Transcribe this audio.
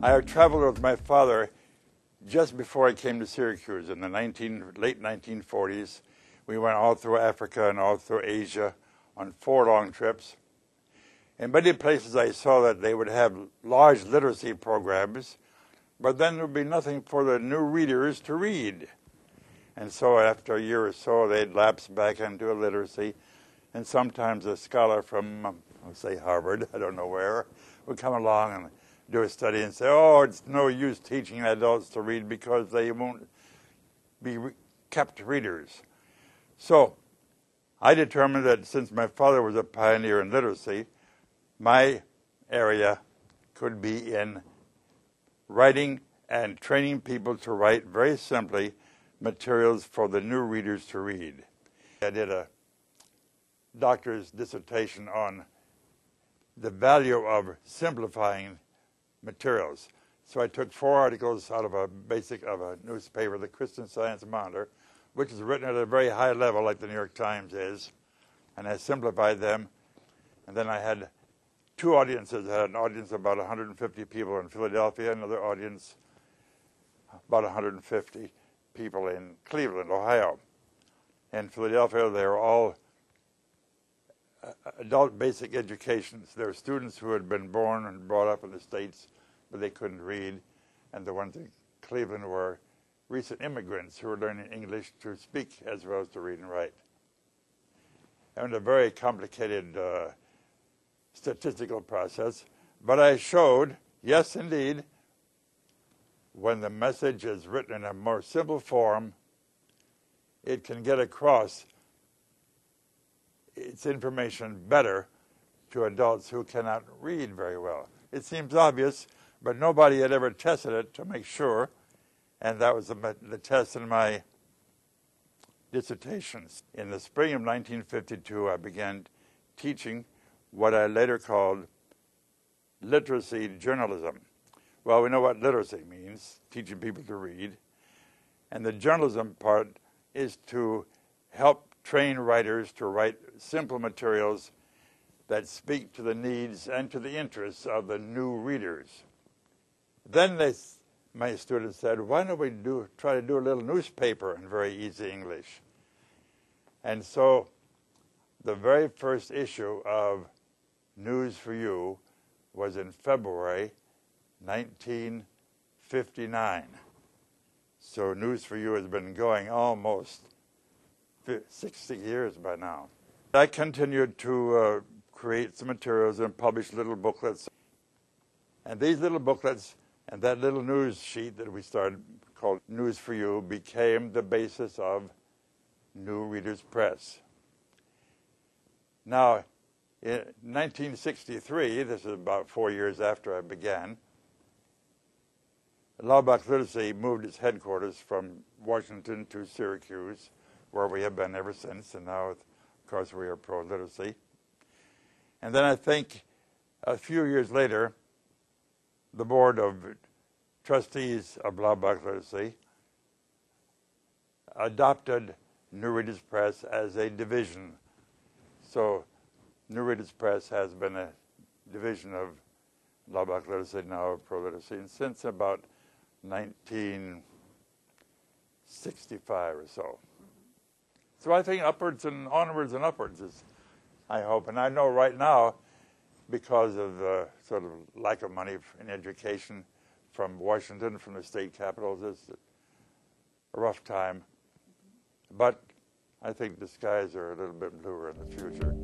I had traveled with my father just before I came to Syracuse in the late 1940s. We went all through Africa and all through Asia on 4 long trips. In many places I saw that they would have large literacy programs, but then there would be nothing for the new readers to read. And so after a year or so, they'd lapse back into illiteracy, and sometimes a scholar from, say, Harvard, I don't know where, would come along and do a study and say, oh, it's no use teaching adults to read because they won't be kept readers. So I determined that since my father was a pioneer in literacy, my area could be in writing and training people to write, very simply, materials for the new readers to read. I did a doctor's dissertation on the value of simplifying materials. So I took 4 articles out of a newspaper, the Christian Science Monitor, which is written at a very high level like the New York Times is, and I simplified them. And then I had 2 audiences. I had an audience of about 150 people in Philadelphia, another audience about 150 people in Cleveland, Ohio. In Philadelphia, they were all adult basic educations. There were students who had been born and brought up in the States, but they couldn't read. And the ones in Cleveland were recent immigrants who were learning English to speak as well as to read and write. And a very complicated statistical process. But I showed, yes, indeed, when the message is written in a more simple form, it can get across its information better to adults who cannot read very well. It seems obvious, but nobody had ever tested it to make sure, and that was the test in my dissertations. In the spring of 1952, I began teaching what I later called literacy journalism. Well, we know what literacy means, teaching people to read, and the journalism part is to help train writers to write simple materials that speak to the needs and to the interests of the new readers. Then my students said, why don't we try to do a little newspaper in very easy English? And so the very first issue of News for You was in February 1959. So News for You has been going almost 60 years by now. I continued to create some materials and publish little booklets. And these little booklets and that little news sheet that we started called News for You became the basis of New Readers Press. Now, in 1963, this is about 4 years after I began, Laubach Literacy moved its headquarters from Washington to Syracuse, where we have been ever since, and now, of course, we are ProLiteracy. And then I think a few years later, the board of trustees of Laubach Literacy adopted New Readers Press as a division. So New Readers Press has been a division of Laubach Literacy, now of ProLiteracy, and since about 1965 or so. So I think upwards and onwards and upwards is, I hope. And I know right now, because of the sort of lack of money in education from Washington, from the state capitals, it's a rough time. But I think the skies are a little bit bluer in the future.